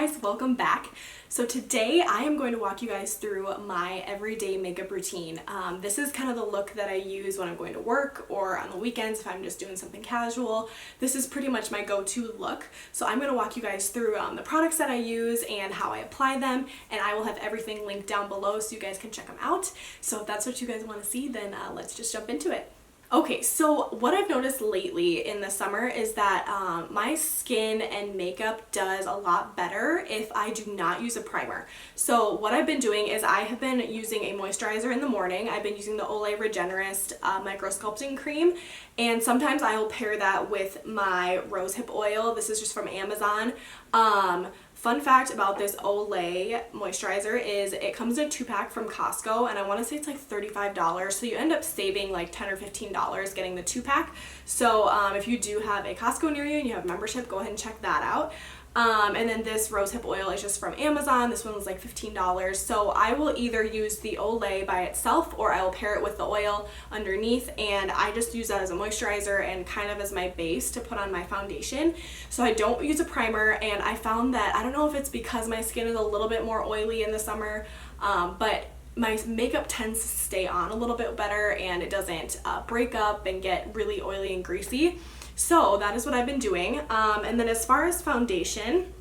guys, welcome back. So today I am going to walk you guys through my everyday makeup routine. This is kind of the look that I use when I'm going to work or on the weekends if I'm just doing something casual. This is pretty much my go-to look. So I'm going to walk you guys through the products that I use and how I apply them, and I will have everything linked down below so you guys can check them out. So if that's what you guys want to see, then let's just jump into it. Okay, so what I've noticed lately in the summer is that my skin and makeup does a lot better if I do not use a primer. So what I've been doing is I have been using a moisturizer in the morning. I've been using the Olay Regenerist Micro Sculpting Cream, and sometimes I will pair that with my rosehip oil. This is just from Amazon. Fun fact about this Olay moisturizer is it comes in a 2-pack from Costco, and I want to say it's like $35, so you end up saving like $10 or $15 getting the 2-pack. So if you do have a Costco near you and you have membership, go ahead and check that out. And then this rosehip oil is just from Amazon. This one was like $15. So I will either use the Olay by itself or I will pair it with the oil underneath, and I just use that as a moisturizer and kind of as my base to put on my foundation. So I don't use a primer, and I found that, I don't know if it's because my skin is a little bit more oily in the summer, but my makeup tends to stay on a little bit better and it doesn't break up and get really oily and greasy. So that is what I've been doing. And then as far as foundation,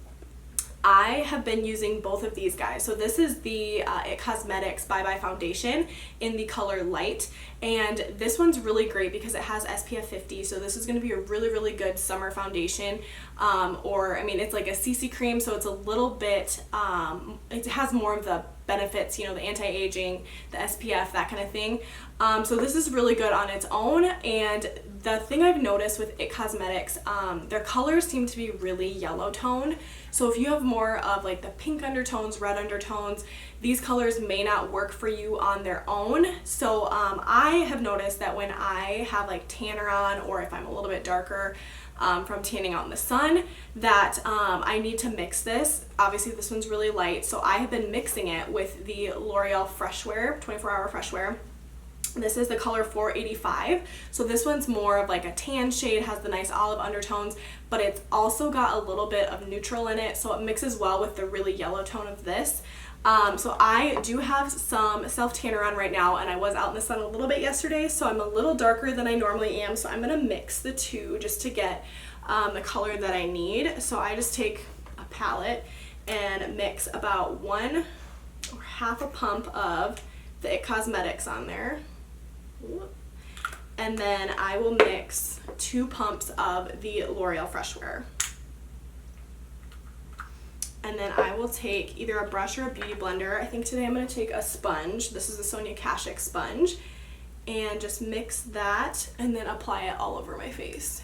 I have been using both of these guys. So this is the IT Cosmetics Bye Bye Foundation in the color Light. And this one's really great because it has SPF 50. So this is going to be a really, really good summer foundation. It's like a CC cream, so it's a little bit, it has more of the benefits, you know, the anti-aging, the SPF, that kind of thing. So this is really good on its own. And the thing I've noticed with IT Cosmetics, their colors seem to be really yellow toned. So if you have more of like the pink undertones, red undertones, these colors may not work for you on their own. So I have noticed that when I have like tanner on, or if I'm a little bit darker from tanning out in the sun, that I need to mix this. Obviously this one's really light, so I have been mixing it with the L'Oreal Fresh Wear 24-hour Fresh Wear. This is the color 485. So this one's more of like a tan shade, has the nice olive undertones, but it's also got a little bit of neutral in it, so it mixes well with the really yellow tone of this. So I do have some self-tanner on right now, and I was out in the sun a little bit yesterday, so I'm a little darker than I normally am, so I'm going to mix the two just to get the color that I need. So I just take a palette and mix about 1 or half a pump of the IT Cosmetics on there. And then I will mix 2 pumps of the L'Oreal Fresh Wear. And then I will take either a brush or a beauty blender. I think today I'm going to take a sponge. This is the Sonia Kashuk sponge. And just mix that and then apply it all over my face.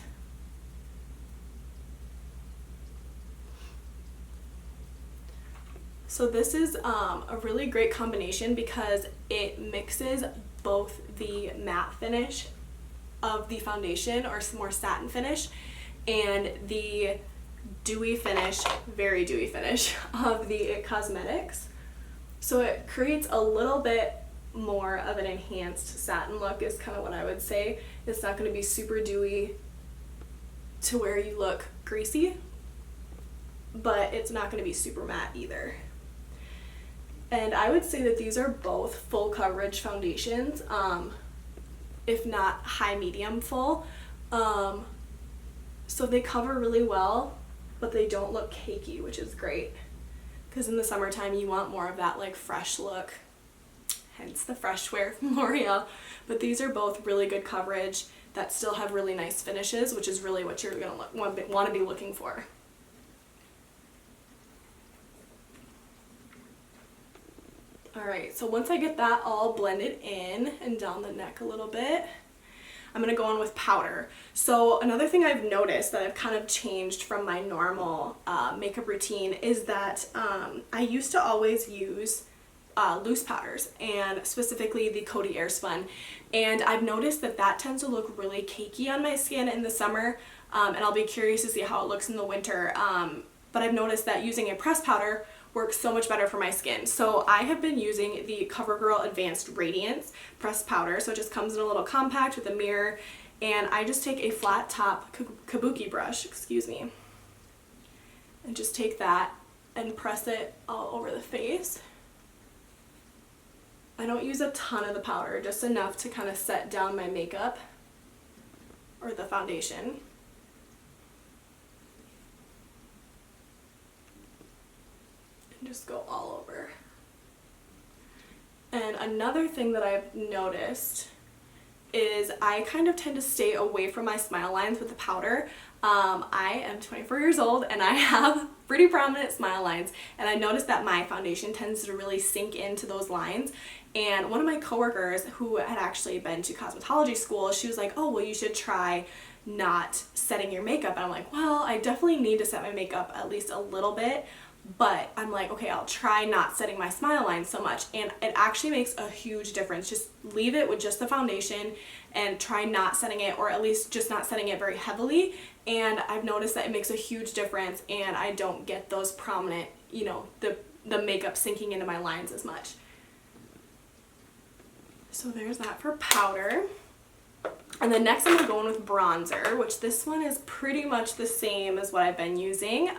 So this is a really great combination because it mixes both the matte finish of the foundation, or some more satin finish, and the dewy finish, very dewy finish of the IT Cosmetics. So it creates a little bit more of an enhanced satin look, is kind of what I would say. It's not going to be super dewy to where you look greasy, but it's not going to be super matte either. And I would say that these are both full coverage foundations, if not high medium full. So they cover really well, but they don't look cakey, which is great. Because in the summertime you want more of that like fresh look, hence the Fresh Wear from L'Oreal. But these are both really good coverage that still have really nice finishes, which is really what you're going to want to be looking for. Alright, so once I get that all blended in and down the neck a little bit, I'm going to go on with powder. So another thing I've noticed that I've kind of changed from my normal makeup routine is that I used to always use loose powders, and specifically the Coty Airspun. And I've noticed that that tends to look really cakey on my skin in the summer, and I'll be curious to see how it looks in the winter. But I've noticed that using a pressed powder works so much better for my skin. So I have been using the CoverGirl Advanced Radiance pressed powder. So it just comes in a little compact with a mirror, and I just take a flat top kabuki brush, and just take that and press it all over the face. I don't use a ton of the powder, just enough to kind of set down my makeup or the foundation. And just go all over. And another thing that I've noticed is I kind of tend to stay away from my smile lines with the powder. I am 24 years old and I have pretty prominent smile lines, and I noticed that my foundation tends to really sink into those lines. And one of my coworkers who had actually been to cosmetology school, she was like, oh, well, you should try not setting your makeup. And I'm like, well, I definitely need to set my makeup at least a little bit, but I'm like, okay, I'll try not setting my smile lines so much. And it actually makes a huge difference. Just leave it with just the foundation and try not setting it, or at least just not setting it very heavily. And I've noticed that it makes a huge difference, and I don't get those prominent, you know, the makeup sinking into my lines as much. So there's that for powder. And then next I'm going to go in with bronzer, which this one is pretty much the same as what I've been using.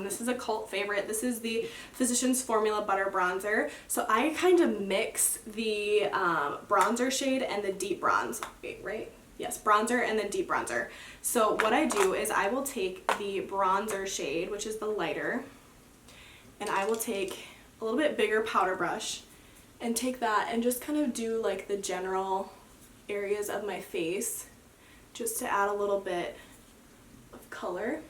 This is a cult favorite. This is the Physicians Formula Butter Bronzer. So I kind of mix the bronzer shade and the deep bronze, right? Yes, bronzer and then deep bronzer. So what I do is I will take the bronzer shade, which is the lighter, and I will take a little bit bigger powder brush and take that and just kind of do like the general areas of my face, just to add a little bit of color.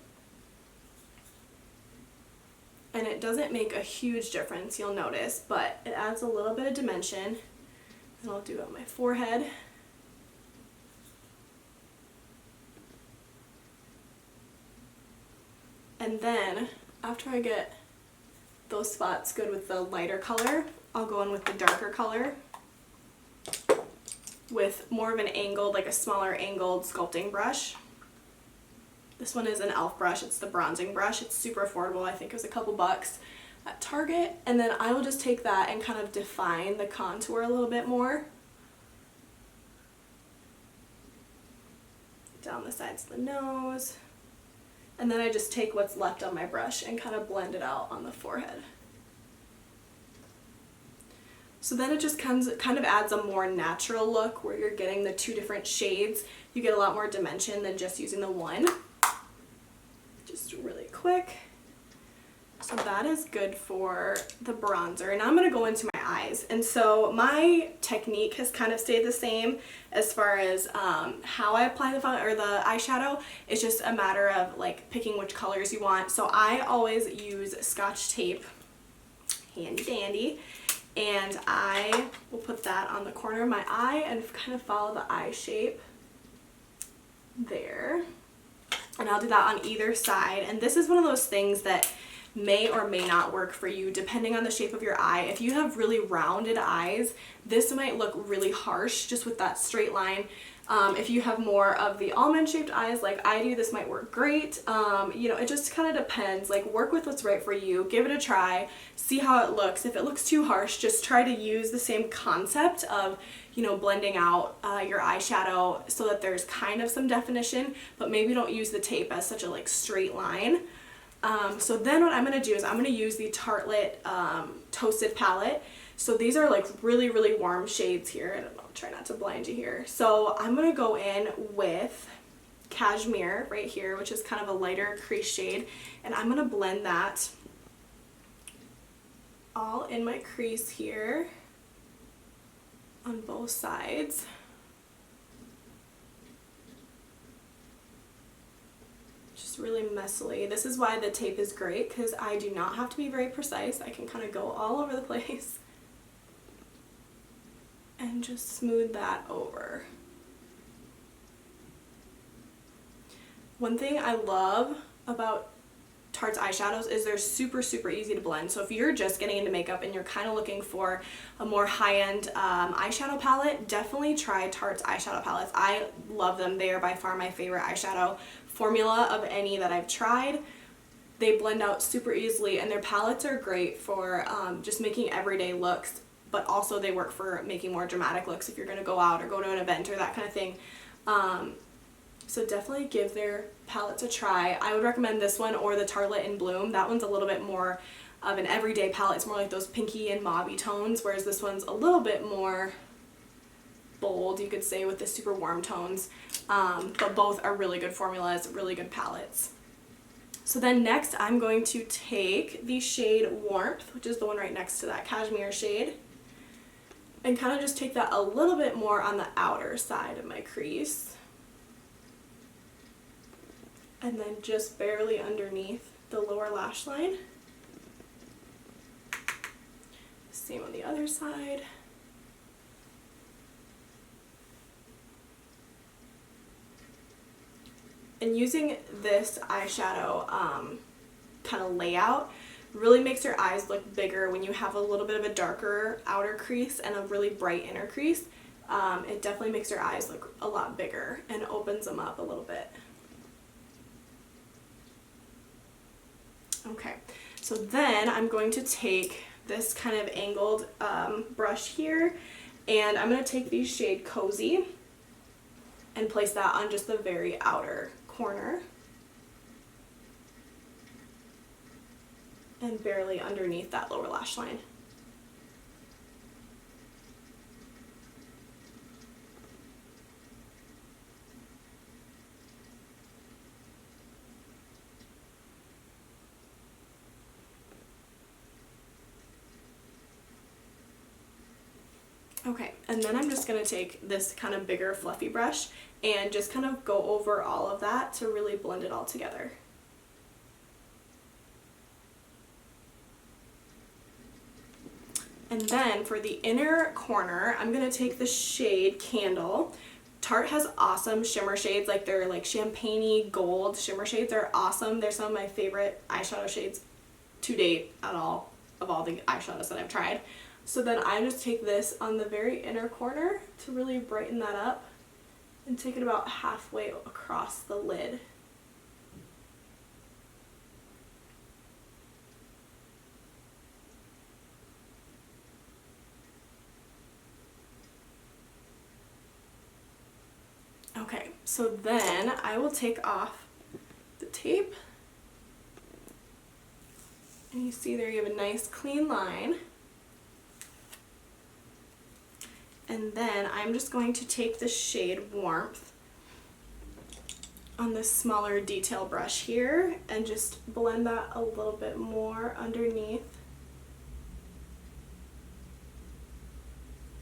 And it doesn't make a huge difference, you'll notice, but it adds a little bit of dimension. And I'll do it on my forehead. And then after I get those spots good with the lighter color, I'll go in with the darker color with more of an angled, like a smaller angled sculpting brush. This one is an e.l.f. brush. It's the bronzing brush. It's super affordable. I think it was a couple bucks at Target. And then I will just take that and kind of define the contour a little bit more. Down the sides of the nose. And then I just take what's left on my brush and kind of blend it out on the forehead. So then it just kind of adds a more natural look where you're getting the two different shades. You get a lot more dimension than just using the one. Just really quick. So that is good for the bronzer. And now I'm going to go into my eyes. And so my technique has kind of stayed the same as far as how I apply the eyeshadow. It's just a matter of like picking which colors you want. So I always use Scotch tape, handy dandy. And I will put that on the corner of my eye and kind of follow the eye shape there. And I'll do that on either side. And this is one of those things that may or may not work for you depending on the shape of your eye. If you have really rounded eyes, this might look really harsh just with that straight line. If you have more of the almond shaped eyes like I do, this might work great. You know, it just kind of depends. Like, work with what's right for you, give it a try, see how it looks. If it looks too harsh, just try to use the same concept of, you know, blending out your eyeshadow so that there's kind of some definition, but maybe don't use the tape as such a like straight line. So then what I'm going to do is I'm going to use the Tartelette Toasted palette. So these are like really, really warm shades here. I don't know, try not to blind you here. So I'm going to go in with Cashmere right here, which is kind of a lighter crease shade. And I'm going to blend that all in my crease here on both sides. Just really messily. This is why the tape is great, because I do not have to be very precise. I can kind of go all over the place and just smooth that over. One thing I love about Tarte's eyeshadows is they're super, super easy to blend. So if you're just getting into makeup and you're kind of looking for a more high-end eyeshadow palette, definitely try Tarte's eyeshadow palettes. I love them. They are by far my favorite eyeshadow formula of any that I've tried. They blend out super easily, and their palettes are great for just making everyday looks, but also they work for making more dramatic looks if you're going to go out or go to an event or that kind of thing. So definitely give their palettes a try. I would recommend this one or the Tartelette in Bloom. That one's a little bit more of an everyday palette. It's more like those pinky and mauvey tones, whereas this one's a little bit more bold, you could say, with the super warm tones. But both are really good formulas, really good palettes. So then next I'm going to take the shade Warmth, which is the one right next to that cashmere shade, and kind of just take that a little bit more on the outer side of my crease. And then just barely underneath the lower lash line. Same on the other side. And using this eyeshadow kind of layout really makes your eyes look bigger when you have a little bit of a darker outer crease and a really bright inner crease. It definitely makes your eyes look a lot bigger and opens them up a little bit. Okay, so then I'm going to take this kind of angled brush here, and I'm going to take the shade Cozy and place that on just the very outer corner and barely underneath that lower lash line. Okay, and then I'm just going to take this kind of bigger fluffy brush and just kind of go over all of that to really blend it all together. And then for the inner corner, I'm going to take the shade Candle. Tarte has awesome shimmer shades, like they're like champagne-y gold shimmer shades. They're awesome. They're some of my favorite eyeshadow shades to date of all the eyeshadows that I've tried. So then I just take this on the very inner corner to really brighten that up and take it about halfway across the lid. Okay, so then I will take off the tape, and you see there you have a nice clean line. And then I'm just going to take the shade Warmth on this smaller detail brush here and just blend that a little bit more underneath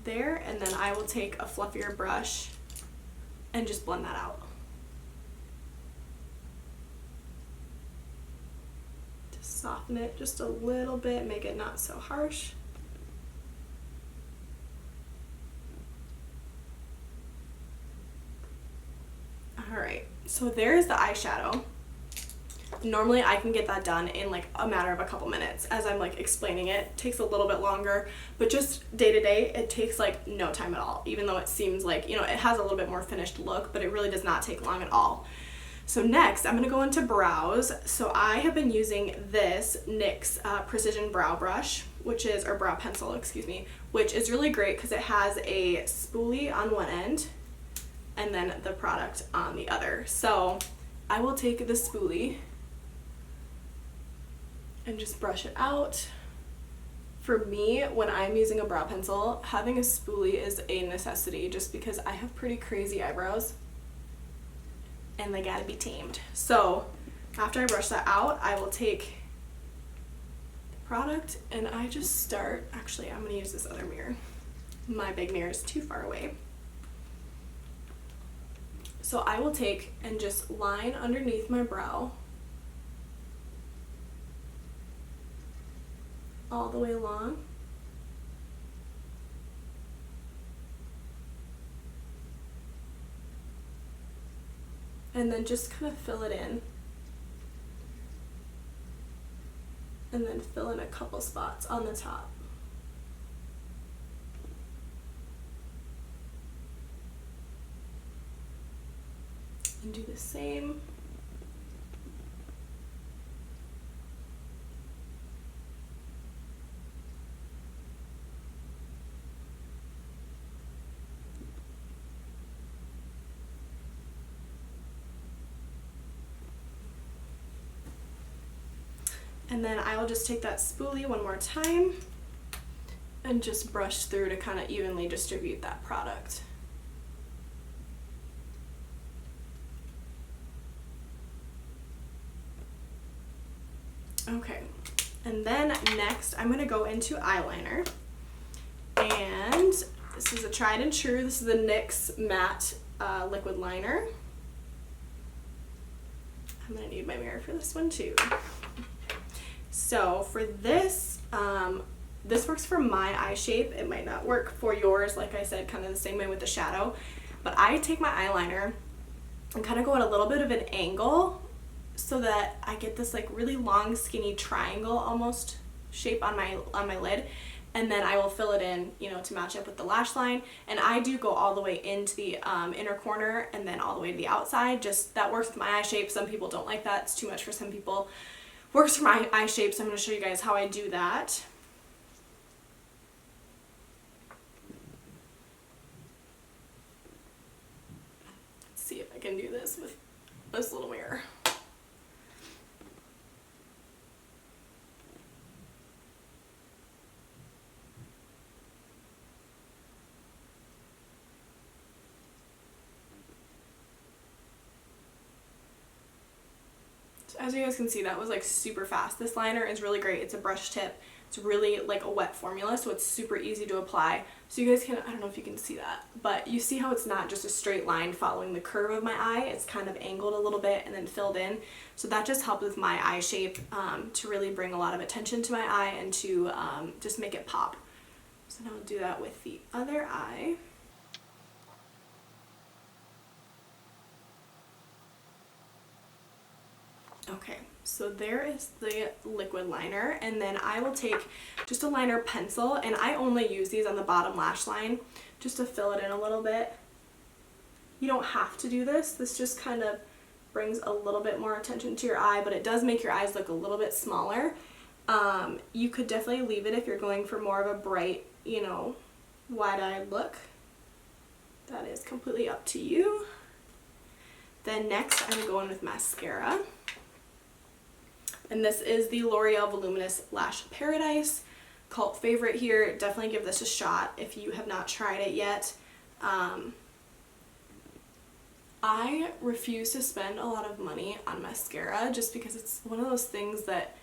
there, and then I will take a fluffier brush and just blend that out. To soften it just a little bit, make it not so harsh. Alright, so there's the eyeshadow. Normally I can get that done in like a matter of a couple minutes. As I'm like explaining it takes a little bit longer, but just day to day it takes like no time at all, even though it seems like, you know, it has a little bit more finished look, but it really does not take long at all. So next I'm going to go into brows. So I have been using this NYX Precision Brow Brush, or brow pencil, excuse me, which is really great because it has a spoolie on one end and then the product on the other. So I will take the spoolie and just brush it out. For me, when I'm using a brow pencil, having a spoolie is a necessity just because I have pretty crazy eyebrows and they gotta be tamed. So after I brush that out, I will take the product and I just start, actually I'm gonna use this other mirror. My big mirror is too far away. So I will take and just line underneath my brow all the way along. And then just kind of fill it in. And then fill in a couple spots on the top. And do the same. And then I will just take that spoolie one more time and just brush through to kind of evenly distribute that product. Okay, and then next I'm going to go into eyeliner, and this is a tried and true. This is the NYX Matte Liquid Liner. I'm going to need my mirror for this one too. So for this, this works for my eye shape. It might not work for yours, like I said, kind of the same way with the shadow. But I take my eyeliner and kind of go at a little bit of an angle so that I get this like really long, skinny triangle almost shape on my lid. And then I will fill it in, you know, to match up with the lash line. And I do go all the way into the inner corner and then all the way to the outside. Just that works with my eye shape. Some people don't like that. It's too much for some people. Works for my eye shape, so I'm going to show you guys how I do that. Let's see if I can do this with this little mirror. As you guys can see, that was like super fast. This liner is really great. It's a brush tip. It's really like a wet formula, so it's super easy to apply. So you guys can, I don't know if you can see that, but you see how it's not just a straight line following the curve of my eye. It's kind of angled a little bit and then filled in. So that just helped with my eye shape to really bring a lot of attention to my eye and to just make it pop. So now I'll do that with the other eye. Okay, so there is the liquid liner, and then I will take just a liner pencil, and I only use these on the bottom lash line just to fill it in a little bit. You don't have to do this. This just kind of brings a little bit more attention to your eye, but it does make your eyes look a little bit smaller. You could definitely leave it if you're going for more of a bright, you know, wide-eyed look. That is completely up to you. Then next, I'm going to go in with mascara. And this is the L'Oreal Voluminous Lash Paradise. Cult favorite here. Definitely give this a shot if you have not tried it yet. I refuse to spend a lot of money on mascara just because it's one of those things that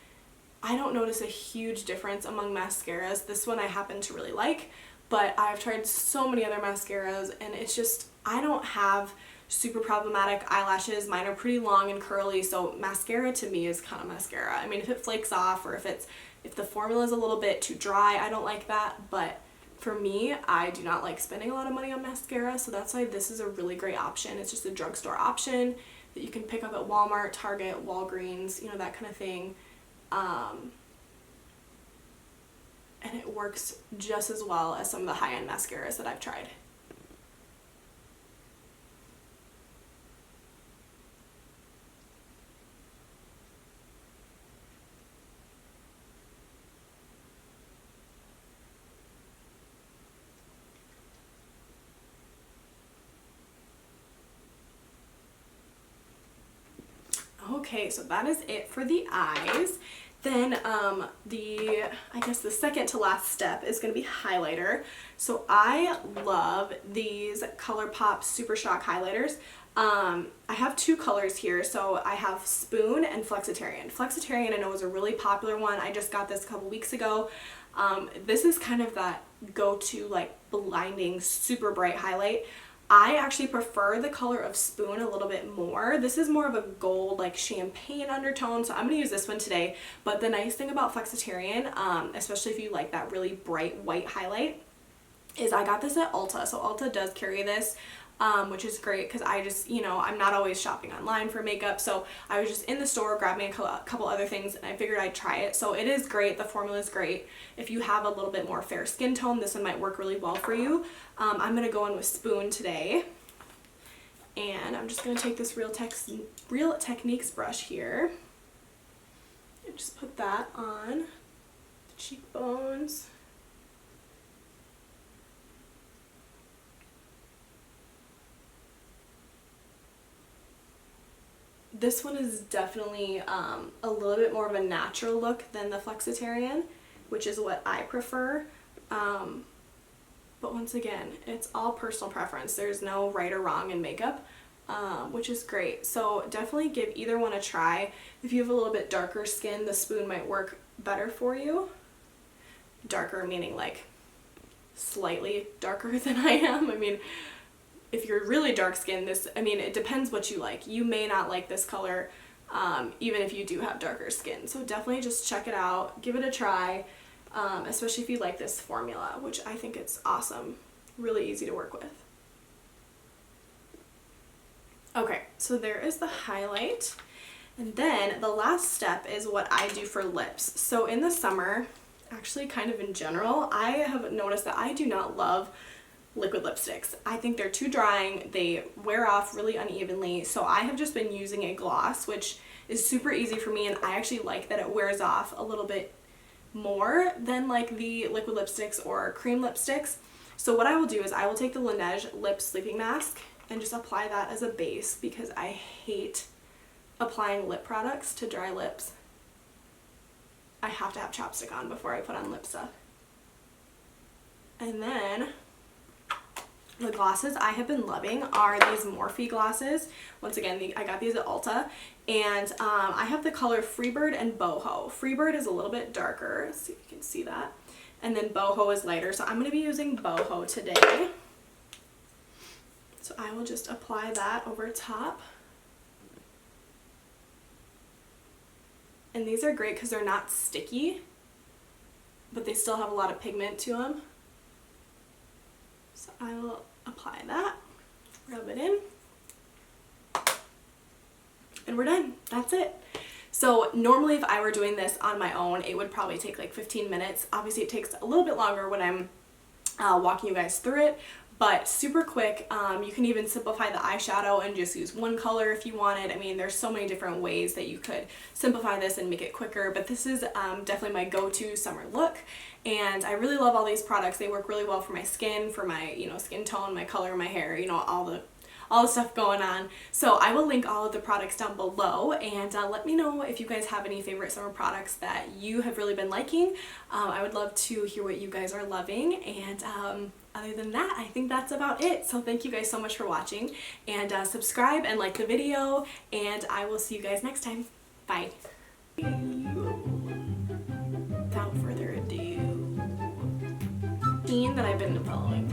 I don't notice a huge difference among mascaras. This one I happen to really like, but I've tried so many other mascaras and it's just, I don't have super problematic eyelashes. Mine are pretty long and curly, so mascara to me is kind of mascara. I mean, if it flakes off or if the formula is a little bit too dry, I don't like that, but for me, I do not like spending a lot of money on mascara, so that's why this is a really great option. It's just a drugstore option that you can pick up at Walmart, Target, Walgreens, you know, that kind of thing. And it works just as well as some of the high-end mascaras that I've tried. Okay, so that is it for the eyes. Then I guess the second to last step is going to be highlighter. So I love these ColourPop Super Shock highlighters. I have two colors here. So I have Spoon and Flexitarian. Flexitarian I know is a really popular one. I just got this a couple weeks ago. This is kind of that go-to like blinding super bright highlight. I actually prefer the color of Spoon a little bit more. This is more of a gold, like champagne undertone, so I'm going to use this one today. But the nice thing about Flexitarian, especially if you like that really bright white highlight, is I got this at Ulta. So Ulta does carry this, which is great because I just, you know, I'm not always shopping online for makeup. So I was just in the store grabbing a couple other things and I figured I'd try it. So it is great. The formula is great. If you have a little bit more fair skin tone, this one might work really well for you. I'm going to go in with Spoon today. And I'm just going to take this Real Techniques brush here and just put that on the cheekbones. This one is definitely a little bit more of a natural look than the Flexitarian, which is what I prefer. But once again, it's all personal preference. There's no right or wrong in makeup, which is great. So definitely give either one a try. If you have a little bit darker skin, the spoon might work better for you. Darker meaning like slightly darker than I am. I mean, if you're really dark skinned, it depends what you like. You may not like this color, even if you do have darker skin. So definitely just check it out, give it a try, especially if you like this formula, which I think it's awesome. Really easy to work with. Okay, so there is the highlight. And then the last step is what I do for lips. So in the summer, actually kind of in general, I have noticed that I do not love liquid lipsticks. I think they're too drying, they wear off really unevenly, so I have just been using a gloss, which is super easy for me, and I actually like that it wears off a little bit more than like the liquid lipsticks or cream lipsticks. So what I will do is I will take the Laneige Lip Sleeping Mask and just apply that as a base, because I hate applying lip products to dry lips. I have to have chapstick on before I put on lip stuff. And then the glosses I have been loving are these Morphe glosses. Once again, I got these at Ulta, and I have the color Freebird and Boho. Freebird is a little bit darker, let's see if you can see that, and then Boho is lighter, so I'm going to be using Boho today. So I will just apply that over top. And these are great because they're not sticky, but they still have a lot of pigment to them. So I will apply that, rub it in, and we're done. That's it. So normally if I were doing this on my own, it would probably take like 15 minutes. Obviously it takes a little bit longer when I'm walking you guys through it, but super quick. You can even simplify the eyeshadow and just use one color if you wanted. I mean, there's so many different ways that you could simplify this and make it quicker, but this is definitely my go-to summer look, and I really love all these products. They work really well for my skin, for my skin tone, my color, my hair, all the stuff going on. So I will link all of the products down below, and let me know if you guys have any favorite summer products that you have really been liking. I would love to hear what you guys are loving, and other than that, I think that's about it. So thank you guys so much for watching, and subscribe and like the video, and I will see you guys next time. Bye. Without further ado, scene that I've been following.